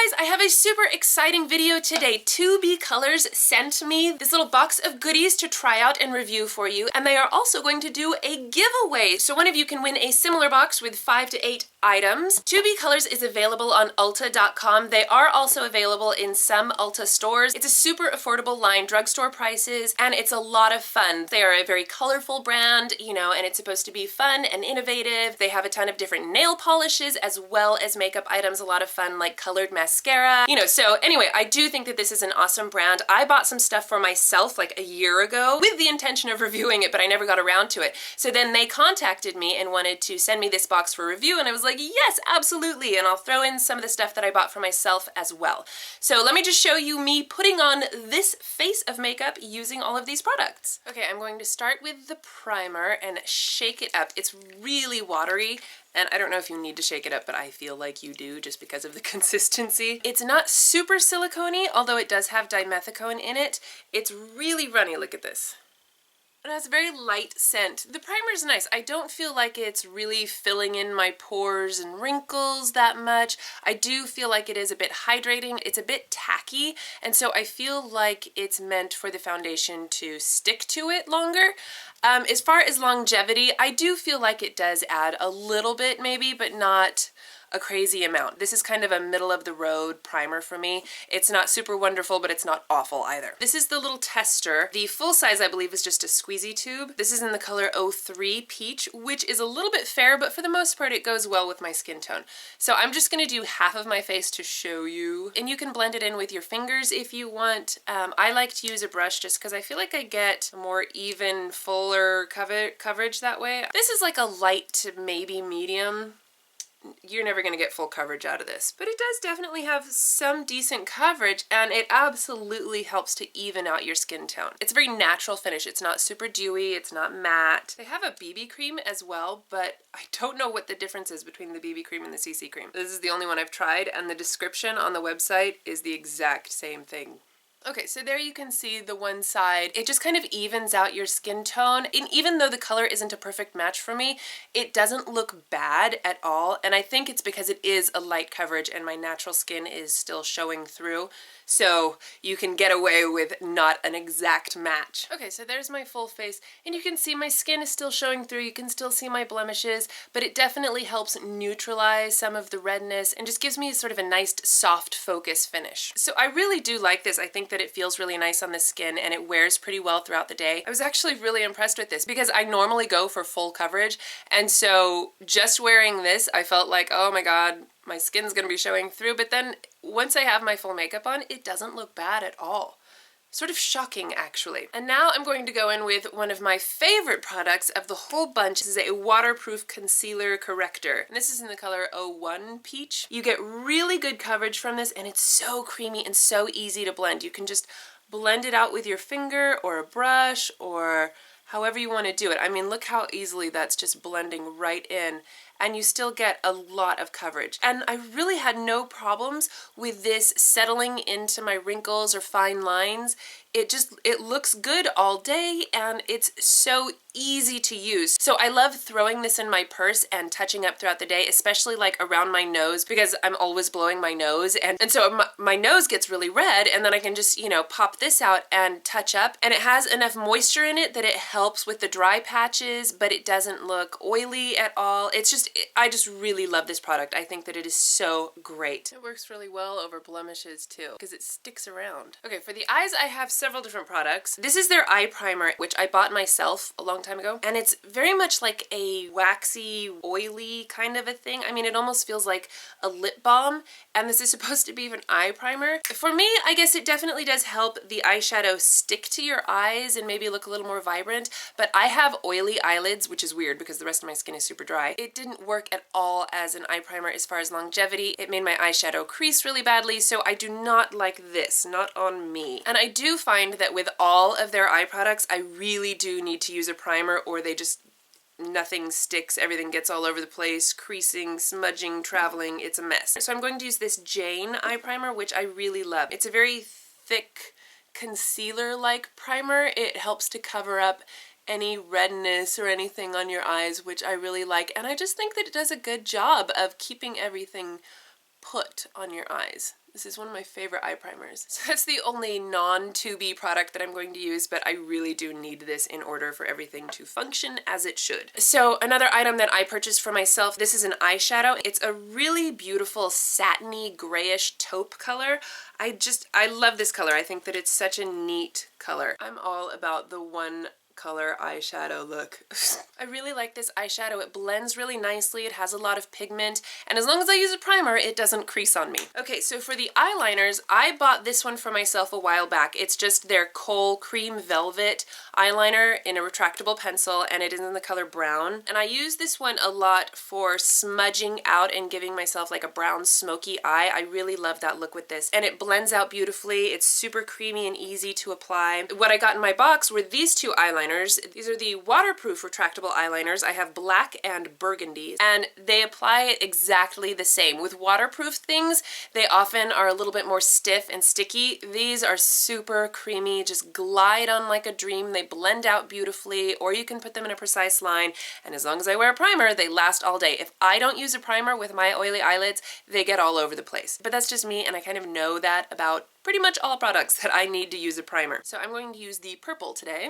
guys, I have a super exciting video today. 2B Colors sent me this little box of goodies to try out and review for you, and they are also going to do a giveaway. So one of you can win a similar box with 5 to 8 items. 2B Colors is available on Ulta.com. They are also available in some Ulta stores. It's a super affordable line, drugstore prices, and it's a lot of fun. They are a very colorful brand, you know, and it's supposed to be fun and innovative. They have a ton of different nail polishes as well as makeup items, a lot of fun like colored mascara, you know. So anyway, I do think that this is an awesome brand. I bought some stuff for myself like a year ago with the intention of reviewing it, but I never got around to it. So then they contacted me and wanted to send me this box for review, and I was like, yes, absolutely, and I'll throw in some of the stuff that I bought for myself as well. So let me just show you me putting on this face of makeup using all of these products. Okay, I'm going to start with the primer and shake it up. It's really watery, and I don't know if you need to shake it up, but I feel like you do just because of the consistency. It's not super silicone-y, although it does have dimethicone in it. It's really runny, look at this. It has a very light scent. The primer's nice. I don't feel like it's really filling in my pores and wrinkles that much. I do feel like it is a bit hydrating. It's a bit tacky, and so I feel like it's meant for the foundation to stick to it longer. As far as longevity, I do feel like it does add a little bit maybe, but not a crazy amount. This is kind of a middle of the road primer for me. It's not super wonderful, but it's not awful either. This is the little tester. The full size, I believe, is just a squeezy tube. This is in the color 03 Peach, which is a little bit fair, but for the most part, it goes well with my skin tone. So I'm just gonna do half of my face to show you, and you can blend it in with your fingers if you want. I like to use a brush just because I feel like I get more even, fuller coverage that way. This is like a light to maybe medium. You're never going to get full coverage out of this, but it does definitely have some decent coverage, and it absolutely helps to even out your skin tone. It's a very natural finish. It's not super dewy, it's not matte. They have a BB cream as well, but I don't know what the difference is between the BB cream and the CC cream. This is the only one I've tried, and the description on the website is the exact same thing. Okay, so there you can see the one side. It just kind of evens out your skin tone. And even though the color isn't a perfect match for me, it doesn't look bad at all. And I think it's because it is a light coverage and my natural skin is still showing through. So you can get away with not an exact match. Okay, so there's my full face, and you can see my skin is still showing through. You can still see my blemishes, but it definitely helps neutralize some of the redness and just gives me sort of a nice soft focus finish. So I really do like this. I think that it feels really nice on the skin and it wears pretty well throughout the day. I was actually really impressed with this because I normally go for full coverage, and so just wearing this, I felt like, oh my god, my skin's gonna be showing through, but then once I have my full makeup on, it doesn't look bad at all. Sort of shocking, actually. And now I'm going to go in with one of my favorite products of the whole bunch. This is a waterproof concealer corrector. And this is in the color 01 Peach. You get really good coverage from this, and it's so creamy and so easy to blend. You can just blend it out with your finger or a brush or however you want to do it. I mean, look how easily that's just blending right in, and you still get a lot of coverage. And I really had no problems with this settling into my wrinkles or fine lines. It looks good all day, and it's so easy to use. So I love throwing this in my purse and touching up throughout the day, especially like around my nose, because I'm always blowing my nose, and so my nose gets really red, and then I can just, you know, pop this out and touch up, and it has enough moisture in it that it helps with the dry patches, but it doesn't look oily at all. It's just, I just really love this product. I think that it is so great. It works really well over blemishes too, because it sticks around. Okay, for the eyes, I have several different products. This is their eye primer, which I bought myself a long time ago, and it's very much like a waxy, oily kind of a thing. I mean, it almost feels like a lip balm, and this is supposed to be an eye primer. For me, I guess it definitely does help the eyeshadow stick to your eyes and maybe look a little more vibrant, but I have oily eyelids, which is weird because the rest of my skin is super dry. It didn't work at all as an eye primer as far as longevity. It made my eyeshadow crease really badly, so I do not like this, not on me. And I do find that with all of their eye products, I really do need to use a primer, or they just, nothing sticks, everything gets all over the place, creasing, smudging, traveling, it's a mess. So I'm going to use this Jane eye primer, which I really love. It's a very thick concealer-like primer. It helps to cover up any redness or anything on your eyes, which I really like, and I just think that it does a good job of keeping everything put on your eyes. This is one of my favorite eye primers. So that's the only non-2B product that I'm going to use, but I really do need this in order for everything to function as it should. So another item that I purchased for myself, this is an eyeshadow. It's a really beautiful satiny grayish taupe color. I love this color. I think that it's such a neat color. I'm all about the one color eyeshadow look. I really like this eyeshadow. It blends really nicely. It has a lot of pigment, and as long as I use a primer, it doesn't crease on me. Okay, so for the eyeliners, I bought this one for myself a while back. It's just their Kohl Cream Velvet eyeliner in a retractable pencil, and it is in the color brown. And I use this one a lot for smudging out and giving myself like a brown smoky eye. I really love that look with this, and it blends out beautifully. It's super creamy and easy to apply. What I got in my box were these two eyeliners. These are the waterproof retractable eyeliners. I have black and burgundy, and they apply it exactly the same. With waterproof things, they often are a little bit more stiff and sticky. These are super creamy, just glide on like a dream. They blend out beautifully, or you can put them in a precise line, and as long as I wear a primer, they last all day. If I don't use a primer with my oily eyelids, they get all over the place. But that's just me, and I kind of know that about pretty much all products that I need to use a primer. So I'm going to use the purple today.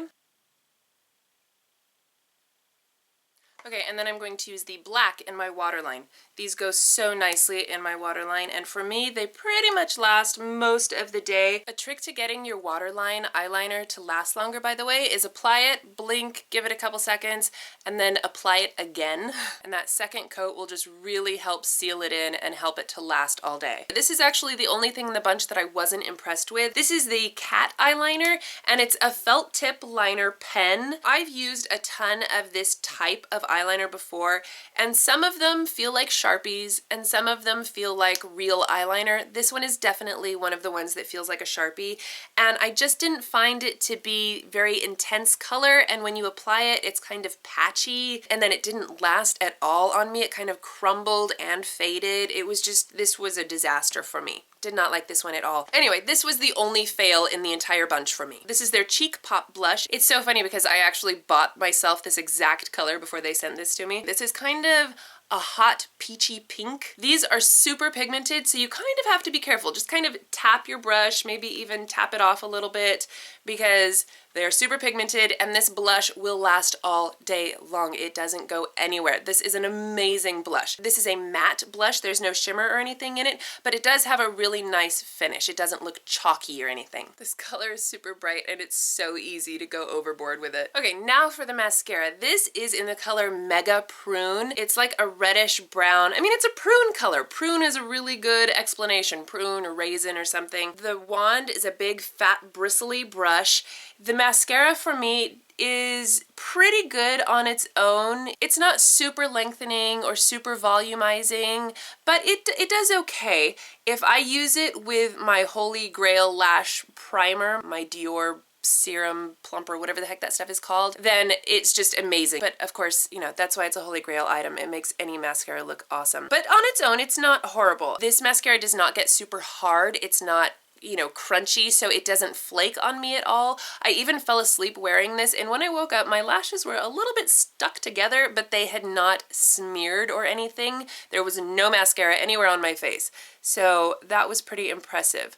Okay, and then I'm going to use the black in my waterline. These go so nicely in my waterline, and for me, they pretty much last most of the day. A trick to getting your waterline eyeliner to last longer, by the way, is apply it, blink, give it a couple seconds, and then apply it again. And that second coat will just really help seal it in and help it to last all day. This is actually the only thing in the bunch that I wasn't impressed with. This is the Cat eyeliner, and it's a felt tip liner pen. I've used a ton of this type of eyeliner before, and some of them feel like Sharpies and some of them feel like real eyeliner. This one is definitely one of the ones that feels like a Sharpie, and I just didn't find it to be very intense color, and when you apply it, it's kind of patchy, and then it didn't last at all on me. It kind of crumbled and faded. It was just, this was a disaster for me. Did not like this one at all. Anyway, this was the only fail in the entire bunch for me. This is their Cheek Pop blush. It's so funny because I actually bought myself this exact color before they sent this to me. This is kind of a hot peachy pink. These are super pigmented, so you kind of have to be careful. Just kind of tap your brush, maybe even tap it off a little bit, because they're super pigmented, and this blush will last all day long. It doesn't go anywhere. This is an amazing blush. This is a matte blush. There's no shimmer or anything in it, but it does have a really nice finish. It doesn't look chalky or anything. This color is super bright, and it's so easy to go overboard with it. Okay, now for the mascara. This is in the color Mega Prune. It's like a reddish brown. I mean, it's a prune color. Prune is a really good explanation. Prune or raisin or something. The wand is a big, fat, bristly brush. The mascara for me is pretty good on its own. It's not super lengthening or super volumizing, but it does okay. If I use it with my Holy Grail Lash Primer, my Dior Serum Plumper, whatever the heck that stuff is called, then it's just amazing. But of course, you know, that's why it's a Holy Grail item. It makes any mascara look awesome. But on its own, it's not horrible. This mascara does not get super hard. It's not, you know, crunchy, so it doesn't flake on me at all. I even fell asleep wearing this, and when I woke up, my lashes were a little bit stuck together, but they had not smeared or anything. There was no mascara anywhere on my face, so that was pretty impressive,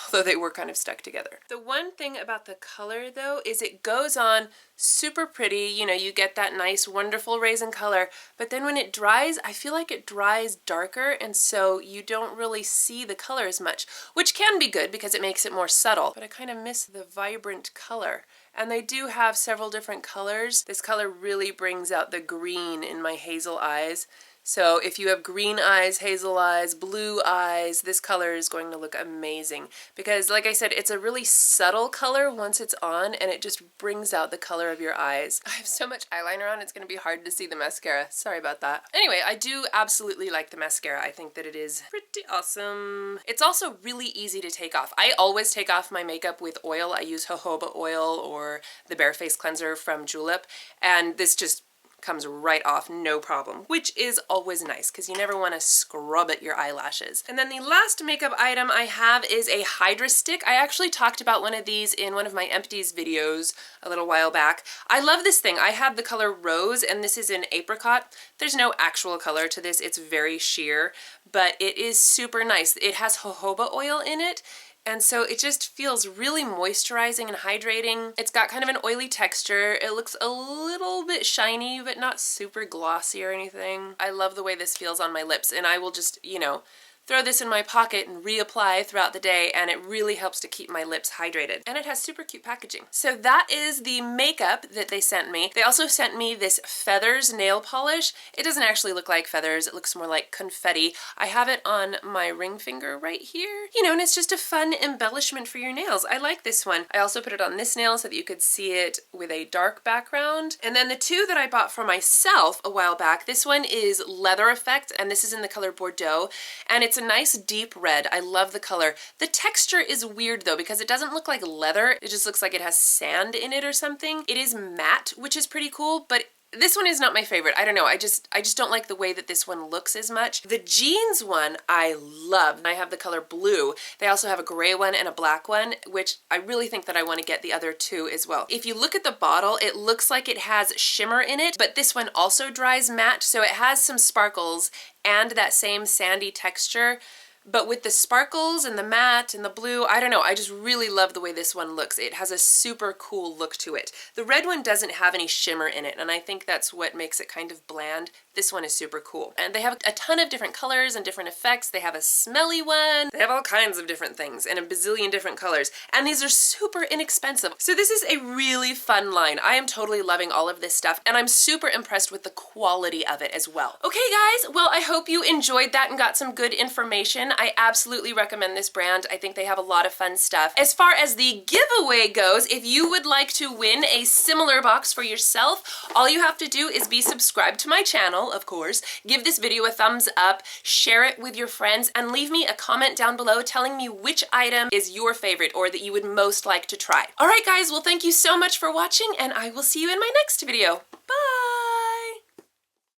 although they were kind of stuck together. The one thing about the color, though, is it goes on super pretty. You know, you get that nice, wonderful raisin color, but then when it dries, I feel like it dries darker, and so you don't really see the color as much, which can be good because it makes it more subtle, but I kind of miss the vibrant color. And they do have several different colors. This color really brings out the green in my hazel eyes. So if you have green eyes, hazel eyes, blue eyes, this color is going to look amazing because, like I said, it's a really subtle color once it's on, and it just brings out the color of your eyes. I have so much eyeliner on, it's going to be hard to see the mascara. Sorry about that. Anyway, I do absolutely like the mascara. I think that it is pretty awesome. It's also really easy to take off. I always take off my makeup with oil. I use jojoba oil or the Bare Face Cleanser from Julep, and this just comes right off, no problem, which is always nice because you never want to scrub at your eyelashes. And then the last makeup item I have is a Hydra Stick. I actually talked about one of these in one of my empties videos a little while back. I love this thing. I have the color Rose, and this is in Apricot. There's no actual color to this. It's very sheer, but it is super nice. It has jojoba oil in it, and so it just feels really moisturizing and hydrating. It's got kind of an oily texture. It looks a little bit shiny, but not super glossy or anything. I love the way this feels on my lips, and I will just, you know, throw this in my pocket and reapply throughout the day, and it really helps to keep my lips hydrated. And it has super cute packaging. So that is the makeup that they sent me. They also sent me this Feathers nail polish. It doesn't actually look like feathers, it looks more like confetti. I have it on my ring finger right here. You know, and it's just a fun embellishment for your nails. I like this one. I also put it on this nail so that you could see it with a dark background. And then the two that I bought for myself a while back, this one is Leather Effect, and this is in the color Bordeaux, and it's a nice deep red. I love the color. The texture is weird though because it doesn't look like leather. It just looks like it has sand in it or something. It is matte, which is pretty cool, but this one is not my favorite. I don't know. I just don't like the way that this one looks as much. The jeans one I love. I have the color blue. They also have a gray one and a black one, which I really think that I want to get the other two as well. If you look at the bottle, it looks like it has shimmer in it, but this one also dries matte, so it has some sparkles and that same sandy texture. But with the sparkles and the matte and the blue, I don't know, I just really love the way this one looks. It has a super cool look to it. The red one doesn't have any shimmer in it, and I think that's what makes it kind of bland. This one is super cool. And they have a ton of different colors and different effects. They have a smelly one. They have all kinds of different things and a bazillion different colors. And these are super inexpensive. So this is a really fun line. I am totally loving all of this stuff, and I'm super impressed with the quality of it as well. Okay guys, well I hope you enjoyed that and got some good information. I absolutely recommend this brand. I think they have a lot of fun stuff. As far as the giveaway goes, if you would like to win a similar box for yourself, all you have to do is be subscribed to my channel, of course, give this video a thumbs up, share it with your friends, and leave me a comment down below telling me which item is your favorite or that you would most like to try. Alright guys, well thank you so much for watching, and I will see you in my next video. Bye!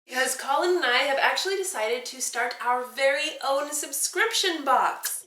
Because Colin and I have actually decided to start our very own subscription box.